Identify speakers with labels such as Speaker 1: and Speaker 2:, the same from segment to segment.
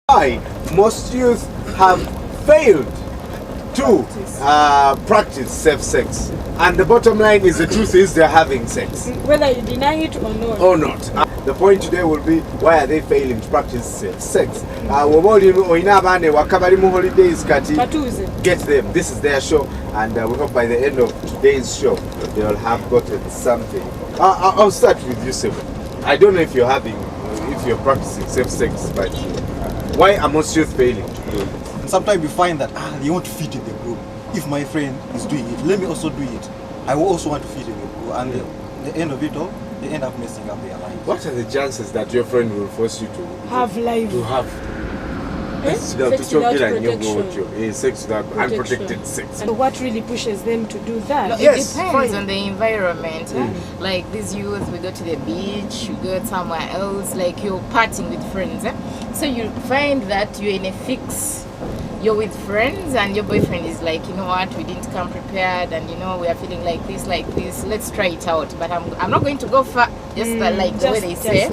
Speaker 1: Why most youth have failed to practice safe sex, and the bottom line is the truth is they're having sex,
Speaker 2: whether you deny it or not.
Speaker 1: The point today will be, why are they failing to practice safe sex? Get them. This is their show, and we hope by the end of today's show they will have gotten something. I'll start with you, Seven. I don't know if you're practicing safe sex, but why are most youth failing to do it?
Speaker 3: Sometimes you find that they want to fit in the group. If my friend is doing it, let me also do it. I will also want to fit in the group, and at the end of it all, they end up messing up their lives.
Speaker 1: What are the chances that your friend will force you to have
Speaker 2: sex without protection?
Speaker 1: Sex without unprotected sex?
Speaker 2: So what really pushes them to do that?
Speaker 4: No, it depends on the environment. Like these youth, we go to the beach, you go somewhere else, like you're partying with friends. So you find that you're in a fix. You're with friends and your boyfriend is like, you know what, we didn't come prepared, and you know we are feeling like this, let's try it out, but I'm not going to go far, just like the way they say.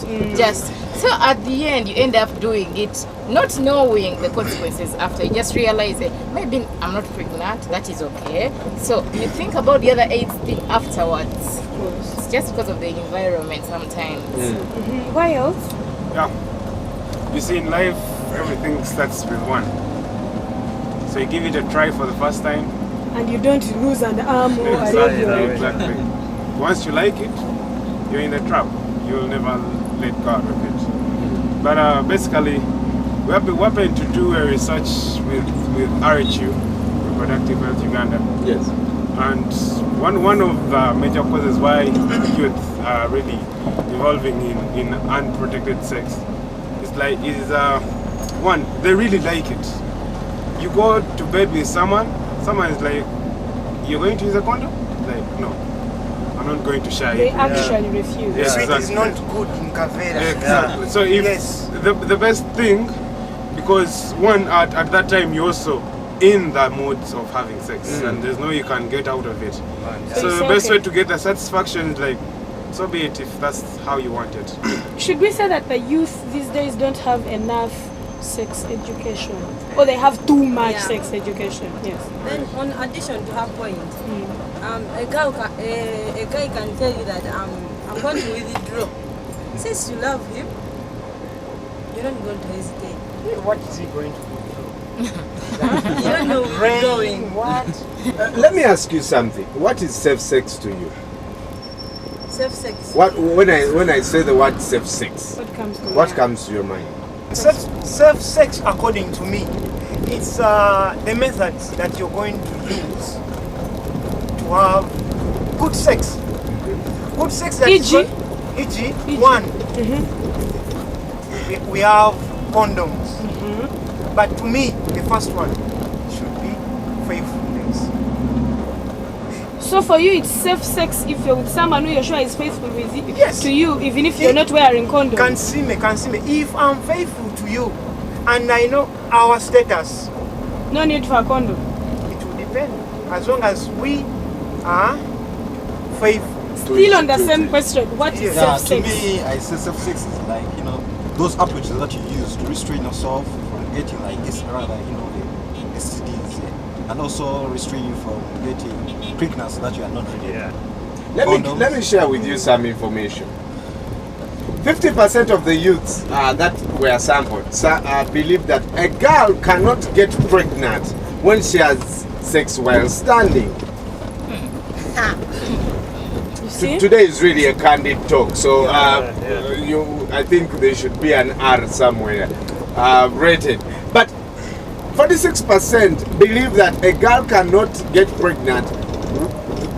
Speaker 4: So at the end you end up doing it not knowing the consequences after. You just realize that maybe I'm not pregnant, that is okay. So you think about the other 8 things afterwards.
Speaker 2: Of course.
Speaker 4: It's just because of the environment sometimes.
Speaker 2: Why else?
Speaker 5: Yeah. You see, in life everything starts with one. So you give it a try for the first time,
Speaker 2: and you don't lose an arm or a leg.
Speaker 5: Exactly. Once you like it, you're in the trap. You'll never let go of it. But basically, we're hoping to do a research with RHU, Reproductive Health Uganda.
Speaker 1: Yes.
Speaker 5: And one of the major causes why youth are really evolving in unprotected sex is one, they really like it. You go to bed with someone is like, you're going to use a condom? Like, no, I'm not going to share it.
Speaker 2: They actually refuse.
Speaker 5: Yeah,
Speaker 6: Sweet
Speaker 5: exactly.
Speaker 6: is not good in Kavera.
Speaker 5: Exactly.
Speaker 6: Yeah.
Speaker 5: So if the best thing, because one, at that time you're also in the mode of having sex, and there's no you can get out of it. So the best way to get the satisfaction is like, so be it if that's how you want it.
Speaker 2: Should we say that the youth these days don't have enough sex education, or they have too much sex education? Yes.
Speaker 7: Then, on addition to her point, a guy can tell you that I'm going to withdraw. Since you love him, you're not going to hesitate.
Speaker 6: What is he going to do?
Speaker 7: You don't know withdrawing.
Speaker 6: What?
Speaker 1: Let me ask you something. What is safe sex to you?
Speaker 7: Safe sex.
Speaker 1: When I say the word safe sex,
Speaker 2: What
Speaker 1: comes to your mind?
Speaker 6: Safe sex, according to me, it's the methods that you're going to use to have good sex. Good sex that
Speaker 2: E.g.?
Speaker 6: One, we have condoms. But to me, the first one should be faithfulness.
Speaker 2: So for you, it's safe sex if you're with someone who you're sure is faithful with you,
Speaker 6: Yes.
Speaker 2: to you, even if you're not wearing condom.
Speaker 6: Can see me. If I'm faithful to you, and I know our status,
Speaker 2: No need for a condom.
Speaker 6: it will depend. As long as we are faithful.
Speaker 2: Still on the same question, what is
Speaker 3: Yeah,
Speaker 2: safe
Speaker 3: to
Speaker 2: sex?
Speaker 3: me, I say safe sex is like, those approaches that you use to restrain yourself from getting like this, rather, the STDs, and also restrain you from getting pregnant so that you are not ready.
Speaker 1: Let me share with you some information. 50% of the youths that were sampled believe that a girl cannot get pregnant when she has sex while standing. Today is really a candid talk, so I think there should be an R somewhere rated. But 46% believe that a girl cannot get pregnant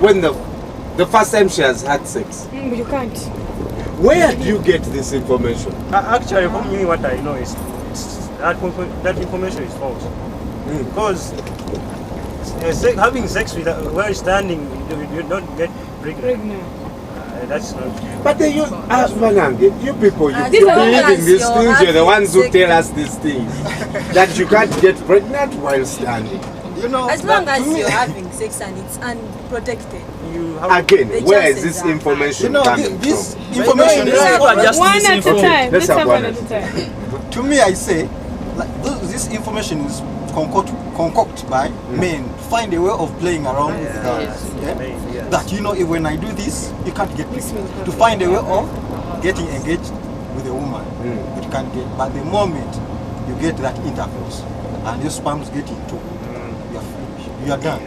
Speaker 1: when the first time she has had sex.
Speaker 2: You can't.
Speaker 1: Where do you get this information?
Speaker 8: Actually, for me, what I know is that information is false. Because having sex while standing, you don't get pregnant. That's not.
Speaker 1: But you people, you
Speaker 7: These are
Speaker 1: believe in these
Speaker 7: you're
Speaker 1: things. You're the ones who
Speaker 7: having
Speaker 1: tell us these things. That you can't get pregnant while standing.
Speaker 7: As long as you're having sex and it's unprotected.
Speaker 1: Again,
Speaker 7: The
Speaker 1: where is
Speaker 7: chances
Speaker 1: this
Speaker 7: are
Speaker 1: information coming
Speaker 3: this
Speaker 1: from?
Speaker 3: information
Speaker 2: One at a time.
Speaker 1: Okay,
Speaker 2: Let's have one at a
Speaker 1: time.
Speaker 2: time.
Speaker 3: to me, I say this information is concocted by men. Find a way of playing around with girls. Yeah? That if when I do this, you can't get pregnant. To find a way of getting engaged with a woman, you can't get. But the moment you get that intercourse and your sperms get into, you are done.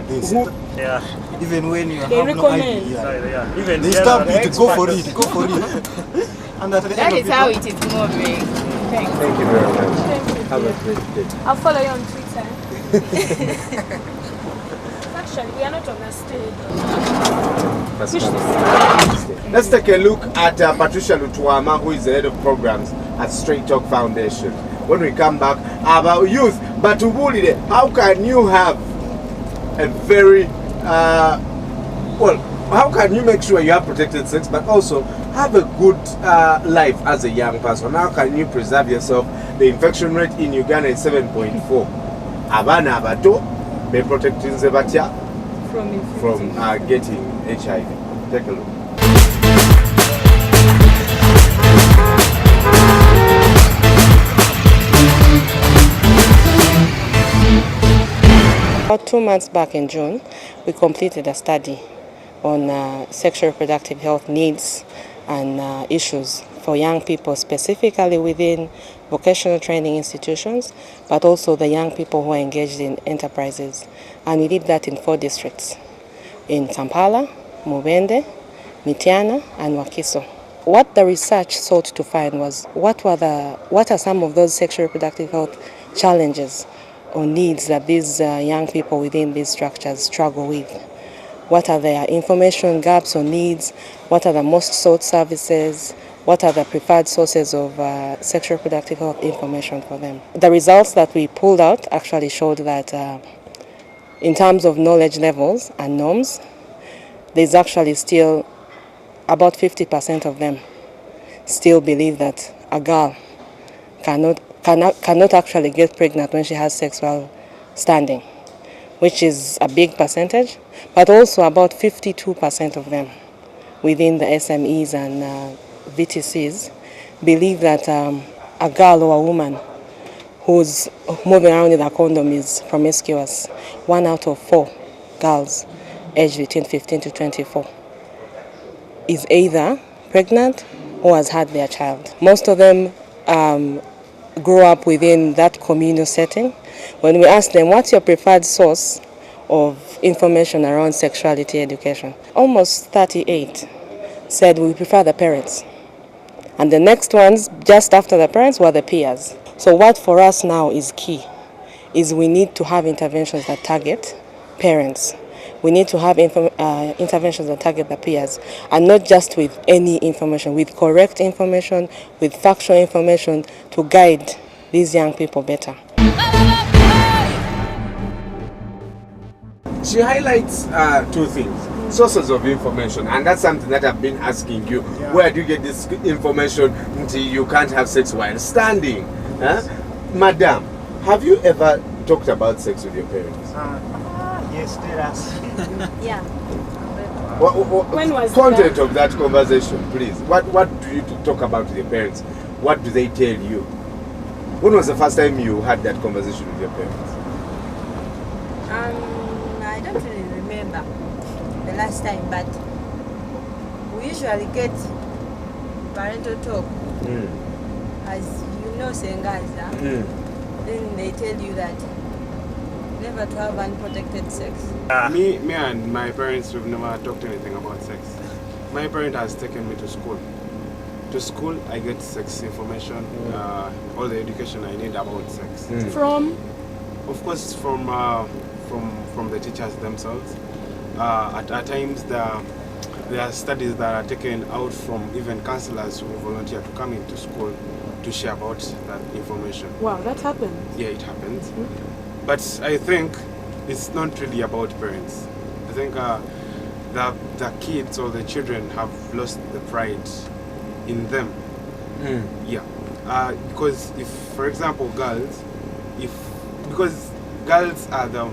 Speaker 3: Even when you have no idea,
Speaker 8: Even
Speaker 3: they stop you to go for it. Go for it. And at the
Speaker 4: That
Speaker 3: end
Speaker 4: is
Speaker 3: of
Speaker 4: how
Speaker 3: it,
Speaker 4: it is moving. Thanks.
Speaker 1: Thank you very much.
Speaker 2: Thank you.
Speaker 1: Have a great day.
Speaker 2: I'll follow you on Twitter. Actually, we are not on the stage.
Speaker 1: Let's take a look at Patricia Lutuama, who is the head of programs at Straight Talk Foundation. When we come back, about youth. But to bully, how can you have a very how can you make sure you have protected sex, but also have a good life as a young person? How can you preserve yourself? The infection rate in Uganda is 7.4. Abana abato be protecting batya from getting HIV. Take a look.
Speaker 9: About 2 months back in June, we completed a study on sexual reproductive health needs and issues for young people, specifically within vocational training institutions, but also the young people who are engaged in enterprises. And we did that in 4 districts, in Kampala, Mubende, Mityana, and Wakiso. What the research sought to find was what are some of those sexual reproductive health challenges or needs that these young people within these structures struggle with. What are their information gaps or needs? What are the most sought services? What are the preferred sources of sexual reproductive health information for them? The results that we pulled out actually showed that in terms of knowledge levels and norms, there's actually still about 50% of them still believe that a girl cannot actually get pregnant when she has sex while standing, which is a big percentage, but also about 52% of them within the SMEs and VTCs believe that a girl or a woman who's moving around with a condom is promiscuous. 1 out of 4 girls aged between 15 to 24 is either pregnant or has had their child. Most of them grow up within that communal setting. When we ask them, what's your preferred source of information around sexuality education? Almost 38 said we prefer the parents. And the next ones, just after the parents, were the peers. So what for us now is key, is we need to have interventions that target parents. We need to have interventions that target the peers, and not just with any information, with correct information, with factual information to guide these young people better.
Speaker 1: She highlights 2 things. Sources of information, and that's something that I've been asking you. Where do you get this information until you can't have sex while standing? Madam, have you ever talked about sex with your parents?
Speaker 6: Yes, tell us.
Speaker 7: Yeah.
Speaker 2: When was
Speaker 1: content of that conversation, please? What do you talk about with your parents? What do they tell you? When was the first time you had that conversation with your parents?
Speaker 7: I don't really remember the last time, but we usually get parental talk. As you know, Sengaza, then they tell you that never to have unprotected sex.
Speaker 5: Me and my parents, we've never talked anything about sex. My parent has taken me to school. To school, I get sex information, all the education I need about sex.
Speaker 2: From?
Speaker 5: Of course, from the teachers themselves. At times, there are studies that are taken out from even counselors who volunteer to come into school to share about that information.
Speaker 2: Wow, that happened.
Speaker 5: Yeah, it happens. But I think it's not really about parents. I think the kids or the children have lost the pride in them. Yeah. Because if, for example, girls, because girls are the,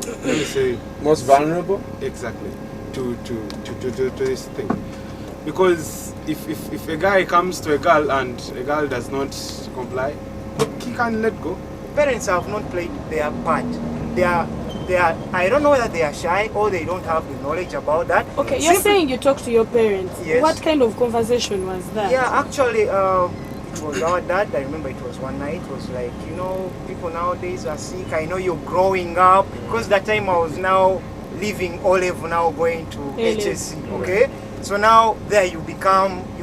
Speaker 5: let me say,
Speaker 1: most vulnerable?
Speaker 5: Exactly. To this thing. Because if a guy comes to a girl and a girl does not comply, he can let go.
Speaker 6: parents have not played their part. They are, I don't know whether they are shy or they don't have the knowledge about that.
Speaker 2: Okay, you're saying you talk to your parents.
Speaker 6: Yes.
Speaker 2: What kind of conversation was that?
Speaker 6: Yeah, actually, it was our dad. I remember it was one night. It was like, you know, people nowadays are sick. I know you're growing up. Because that time I was now leaving O-level, now going to HSC. Okay? So now there you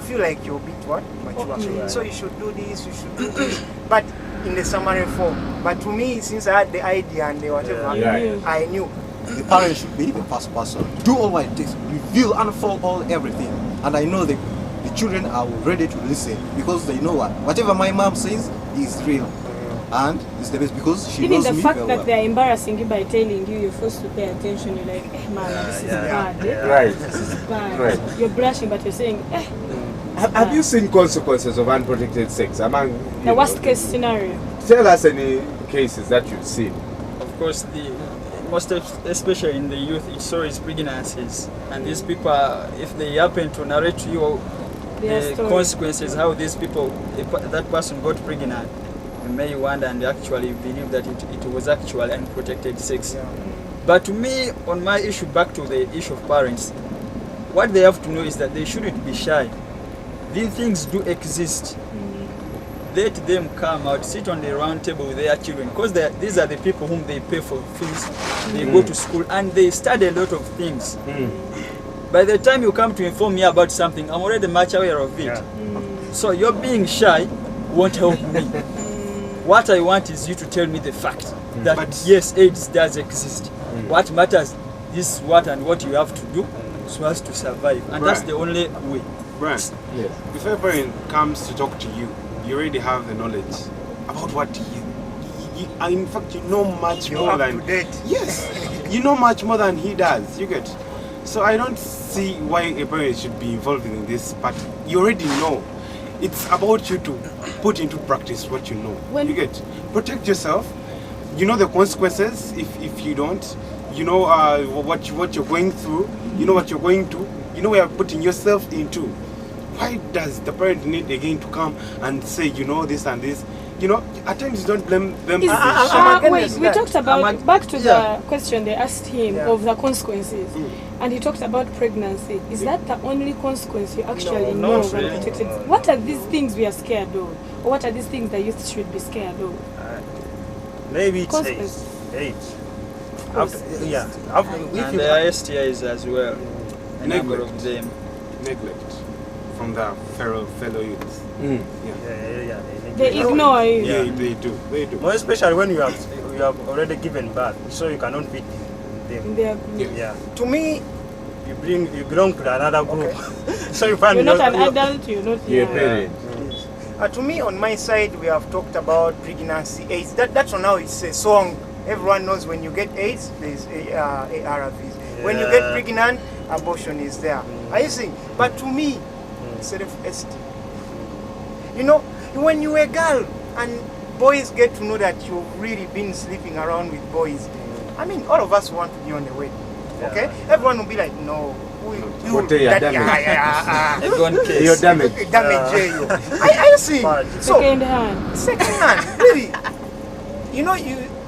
Speaker 6: feel like you're a bit what? Mature. So you should do this, you should do this. But in the summary form. But to me, since I had the idea and the whatever, I knew.
Speaker 3: The parent should be the first person. Do all what it takes. Reveal, unfold all everything. And I know the children are ready to listen because they know whatever my mom says is real. And it's the best because she
Speaker 2: even
Speaker 3: knows
Speaker 2: the
Speaker 3: me
Speaker 2: fact
Speaker 3: very
Speaker 2: that
Speaker 3: well.
Speaker 2: they're embarrassing you by telling you, you're forced to pay attention. You're like, man, this is bad.
Speaker 1: Right.
Speaker 2: This is bad.
Speaker 1: Right.
Speaker 2: You're blushing, but you're saying,
Speaker 1: Have you seen consequences of unprotected sex among
Speaker 2: the worst case scenario?
Speaker 1: Tell us any cases that you've seen.
Speaker 10: Of course, the most especially in the youth, it's always pregnancies, and these people, if they happen to narrate to you the consequences, how these people, that person got pregnant, you may wonder and actually believe that it was actually unprotected sex. But to me, on my issue, back to the issue of parents, what they have to know is that they shouldn't be shy. These things do exist. Let them come out, sit on the round table with their children, because these are the people whom they pay for fees, they go to school, and they study a lot of things. By the time you come to inform me about something, I'm already much aware of it. So your being shy won't help me. What I want is you to tell me the fact that yes, AIDS does exist. What matters is what and what you have to do so as to survive, and that's the only way.
Speaker 5: Right. Yes. If a parent comes to talk to you, you already have the knowledge about what you in fact, you know much more than yes, you know much more than he does. You get. So I don't see why a parent should be involved in this part. You already know. It's about you to put into practice what you know. You get. Protect yourself. You know the consequences if you don't. You know what you're going through. You know what you're going to. You know where you're putting yourself into. Why does the parent need again to come and say, you know, this and this? You know, at times you don't blame them.
Speaker 2: Wait, we talked about, back to the question they asked him of the consequences. And he talked about pregnancy. Is that the only consequence you actually know of unprotected? What are these things we are scared of? Or what are these things that youth should be scared of?
Speaker 8: Maybe it's AIDS.
Speaker 10: Yeah. And there are STIs as well. A number of them.
Speaker 5: Neglect from the fellow youths.
Speaker 2: They ignore you.
Speaker 5: Yeah, they do. They do.
Speaker 8: More especially when you have already given birth, so you cannot beat them.
Speaker 2: Yeah.
Speaker 6: To me,
Speaker 8: you belong to another group. So you find
Speaker 2: you're not an adult. You're not.
Speaker 1: You're a parent.
Speaker 6: To me, on my side, we have talked about pregnancy, AIDS. That's for now. It's a song. Everyone knows when you get AIDS, there's ARVs. When you get pregnant, abortion is there. Are you seeing? But to me, self-esteem. You know, when you're a girl and boys get to know that you've really been sleeping around with boys, I mean, all of us want to be on the way. Okay? Everyone will be like, no.
Speaker 1: You're damaged.
Speaker 6: Are you seeing? So,
Speaker 2: second hand.
Speaker 6: Really. You know,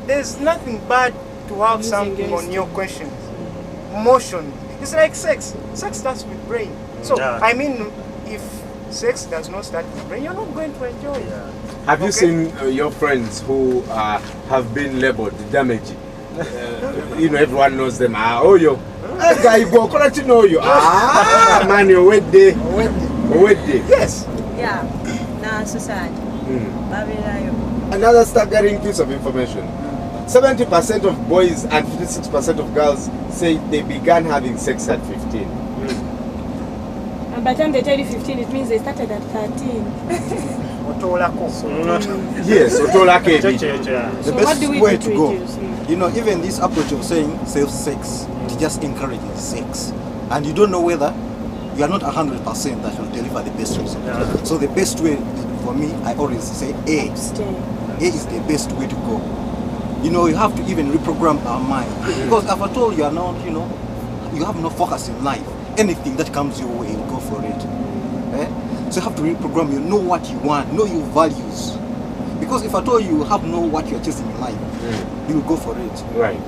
Speaker 6: there's nothing bad to have something on your questions. Motion. It's like sex. Sex starts with brain. So, I mean, if sex does not start with brain, you're not going to enjoy it.
Speaker 1: Have you seen your friends who have been labeled damaged? You know, everyone knows them. Guy, go to know you. Man, you're wet day. Yes.
Speaker 7: Yeah. Nah, so sad.
Speaker 1: Another staggering piece of information. 70% of boys and 56% of girls say they began having sex at 15.
Speaker 2: And by the time they tell you 15, it means they started at 13.
Speaker 1: Yes,
Speaker 3: the best way to go. You know, even this approach of saying safe sex, it just encourages sex. And you don't know whether you are not 100% that will deliver the best result. So the best way for me, I always say A. A is the best way to go. You know, you have to even reprogram our mind. Because if at all you are not, you know, you have no focus in life. Anything that comes your way, you go for it. So you have to reprogram, you know what you want, know your values. Because if at all you have know what you're chasing in life, you will go for it.
Speaker 1: Right.